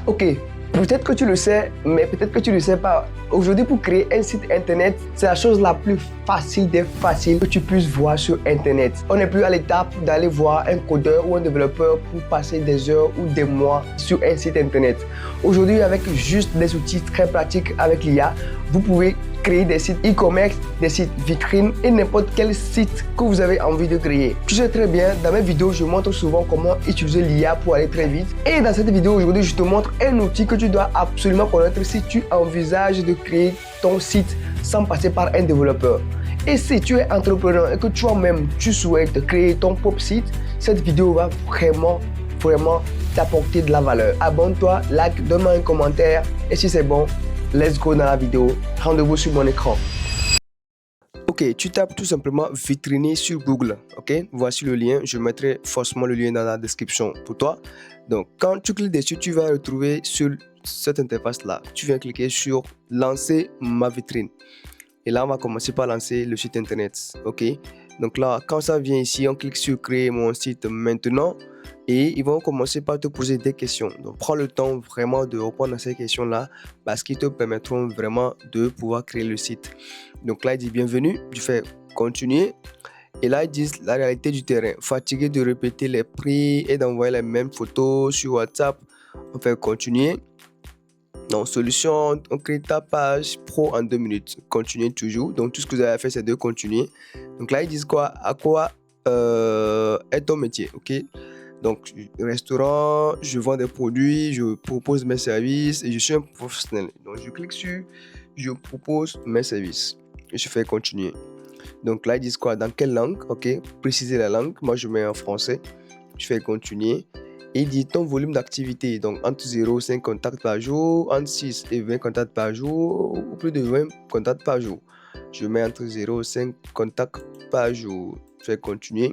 Ok, peut-être que tu le sais, mais peut-être que tu ne le sais pas. Aujourd'hui, pour créer un site internet, c'est la chose la plus facile des faciles que tu puisses voir sur internet. On n'est plus à l'étape d'aller voir un codeur ou un développeur pour passer des heures ou des mois sur un site internet. Aujourd'hui, avec juste des outils très pratiques avec l'IA, vous pouvez créer des sites e-commerce, des sites vitrines et n'importe quel site que vous avez envie de créer. Tu sais très bien, dans mes vidéos, je montre souvent comment utiliser l'IA pour aller très vite. Et dans cette vidéo aujourd'hui, je te montre un outil que tu dois absolument connaître si tu envisages de créer ton site sans passer par un développeur. Et si tu es entrepreneur et que toi-même tu souhaites créer ton propre site, cette vidéo va vraiment t'apporter de la valeur. Abonne-toi, like, donne-moi un commentaire et si c'est bon, let's go dans la vidéo. Rendez-vous sur mon écran. Ok, tu tapes tout simplement vitriner sur Google. Ok, voici le lien. Je mettrai forcément le lien dans la description pour toi. Donc, quand tu cliques dessus, tu vas retrouver sur cette interface-là. Tu viens cliquer sur lancer ma vitrine. Et là, on va commencer par lancer le site internet. Ok, donc là, quand ça vient ici, on clique sur créer mon site maintenant. Et ils vont commencer par te poser des questions. Donc, prends le temps vraiment de répondre à ces questions-là parce qu'ils te permettront vraiment de pouvoir créer le site. Donc là, il dit bienvenue. Tu fais continuer. Et là, ils disent la réalité du terrain. Fatigué de répéter les prix et d'envoyer les mêmes photos sur WhatsApp. On fait continuer. Donc, solution, on crée ta page pro en 2 minutes. Continuez toujours. Donc, tout ce que vous avez à faire, c'est de continuer. Donc là, ils disent quoi? À quoi est ton métier? Ok. Donc, restaurant, je vends des produits, je propose mes services et je suis un professionnel. Donc, je clique sur je propose mes services et je fais continuer. Donc là, ils disent quoi? Dans quelle langue? Ok, préciser la langue. Moi, je mets en français. Je fais continuer. Et il dit ton volume d'activité. Donc, entre 0 et 5 contacts par jour, entre 6 et 20 contacts par jour, ou plus de 20 contacts par jour. Je mets entre 0 et 5 contacts par jour. Je fais continuer.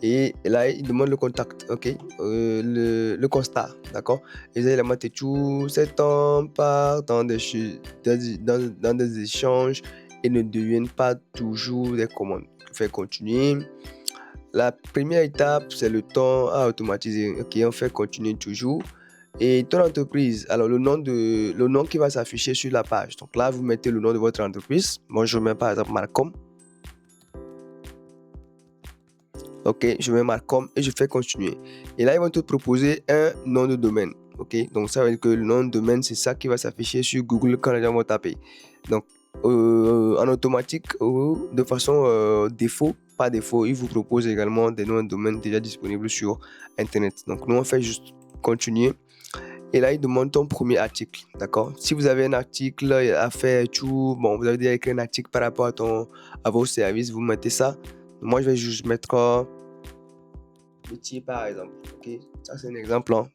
Et là, il demande le contact, ok, le constat, d'accord. Les éléments de tout, cet temps part dans des échanges et ne deviennent pas toujours des commandes. Fait continuer. La première étape, c'est le temps à automatiser. Ok, on fait continuer toujours. Et ton entreprise, alors le nom qui va s'afficher sur la page. Donc là, vous mettez le nom de votre entreprise. Moi, je mets par exemple Malcolm. Ok, je mets Malcolm et je fais continuer. Et là, ils vont te proposer un nom de domaine. Ok, donc ça veut dire que le nom de domaine, c'est ça qui va s'afficher sur Google quand les gens vont taper. Donc, en automatique, de façon défaut, pas défaut, ils vous proposent également des noms de domaine déjà disponibles sur Internet. Donc, nous, on fait juste continuer. Et là, il demande ton premier article, d'accord? Si vous avez un article à faire, tout, bon, vous avez déjà écrit un article par rapport à vos services, vous mettez ça. Moi, je vais juste mettre métier par exemple. Ok, ça c'est un exemple. Hein.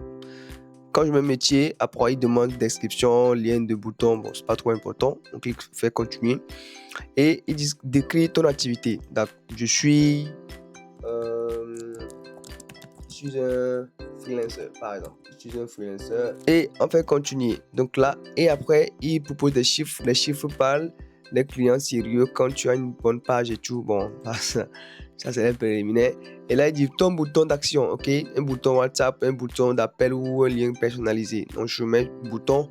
Quand je mets métier, après il demande description, lien de bouton. Bon, c'est pas trop important. On clique, fait continuer. Et ils disent décrire ton activité. Donc, je suis un freelancer par exemple. Je suis un freelancer. Et on fait continuer. Donc là, et après, il propose des chiffres. Les chiffres parlent des clients sérieux quand tu as une bonne page et tout. Bon, ça c'est un préliminaire. Et là, il dit ton bouton d'action, ok? Un bouton WhatsApp, un bouton d'appel ou un lien personnalisé. Donc, je mets bouton.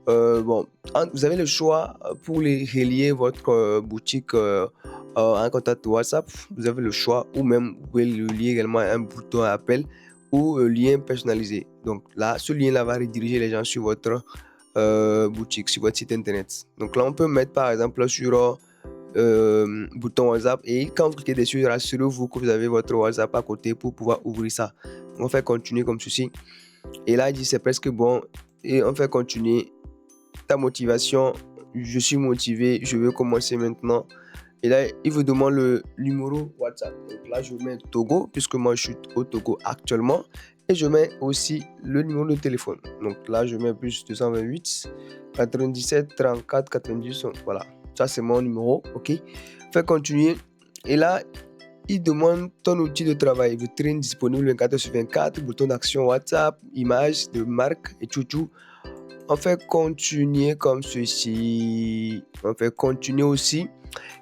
Bon, vous avez le choix pour les relier votre boutique à un contact WhatsApp. Vous avez le choix ou même vous pouvez le lier également à un bouton appel ou lien personnalisé. Donc là, ce lien-là va rediriger les gens sur votre boutique, sur votre site internet. Donc là, on peut mettre par exemple sur bouton WhatsApp et quand vous cliquez dessus, rassurez-vous que vous avez votre WhatsApp à côté pour pouvoir ouvrir ça. On fait continuer comme ceci. Et là, il dit c'est presque bon. Et on fait continuer. Ta motivation, je suis motivé, je veux commencer maintenant. Et là, il vous demande le numéro WhatsApp. Donc là, je mets Togo, puisque moi, je suis au Togo actuellement. Et je mets aussi le numéro de téléphone. Donc là, je mets plus 228 97 34 90. Voilà, ça, c'est mon numéro. OK. Fais continuer. Et là, il demande ton outil de travail. Vitrine disponible 24/24, bouton d'action WhatsApp, image de marque et tout. On fait continuer comme ceci. On fait continuer aussi.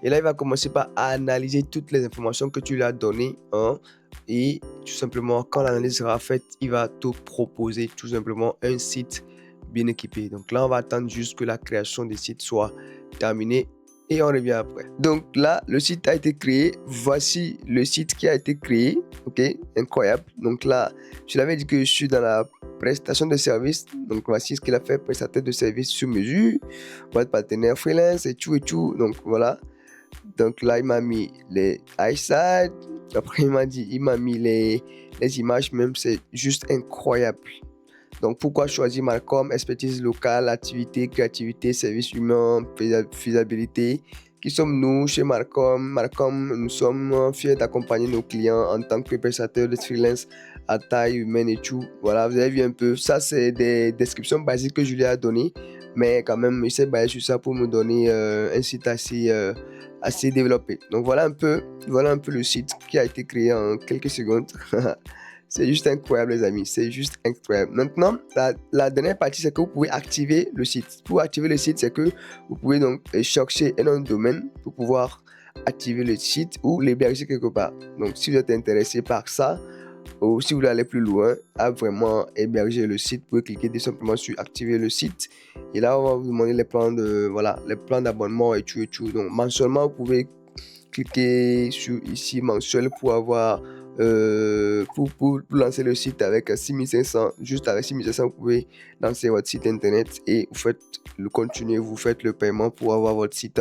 Et là, il va commencer par analyser toutes les informations que tu lui as données. Hein, et tout simplement, quand l'analyse sera faite, il va te proposer tout simplement un site bien équipé. Donc là, on va attendre juste que la création des sites soit terminée et on revient après. Donc là, le site a été créé. Voici le site qui a été créé. Ok, incroyable. Donc là, je l'avais dit que je suis dans la prestation de service. Donc voici ce qu'il a fait, prestataire de service sur mesure, votre partenaire freelance et tout et tout. Donc voilà. Donc là, il m'a mis les iSites. Après, il m'a mis les images même. C'est juste incroyable. Donc, pourquoi choisir Malcolm? Expertise locale, activité, créativité, service humain, faisabilité. Qui sommes-nous chez Malcolm? Malcolm, nous sommes fiers d'accompagner nos clients en tant que prestataires de freelance à taille humaine et tout. Voilà, vous avez vu un peu. Ça, c'est des descriptions basiques que je lui ai données. Mais quand même, il s'est basé sur ça pour me donner un site assez développé. Donc, voilà un peu le site qui a été créé en quelques secondes. C'est juste incroyable, les amis. C'est juste incroyable. Maintenant, la dernière partie, c'est que vous pouvez activer le site. Pour activer le site, c'est que vous pouvez donc chercher un nom de domaine pour pouvoir activer le site ou l'héberger quelque part. Donc, si vous êtes intéressé par ça, ou si vous voulez aller plus loin, à vraiment héberger le site, vous pouvez cliquer tout simplement sur activer le site. Et là, on va vous demander les plans d'abonnement et tout et tout. Donc, mensuellement, vous pouvez cliquer sur ici mensuel pour avoir pour lancer le site avec 6500. Juste avec 6500, vous pouvez lancer votre site internet et vous faites le continuer, vous faites le paiement pour avoir votre site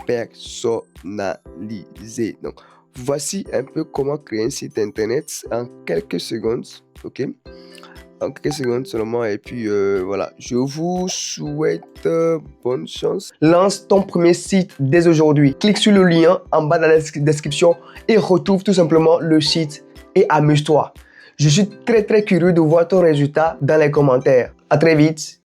personnalisé. Donc voici un peu comment créer un site internet en quelques secondes. Ok, en quelques secondes seulement. Et puis voilà, je vous souhaite bonne chance. Lance ton premier site dès aujourd'hui. Clique sur le lien en bas de la description et retrouve tout simplement le site et amuse-toi. Je suis très curieux de voir ton résultat dans les commentaires. À très vite.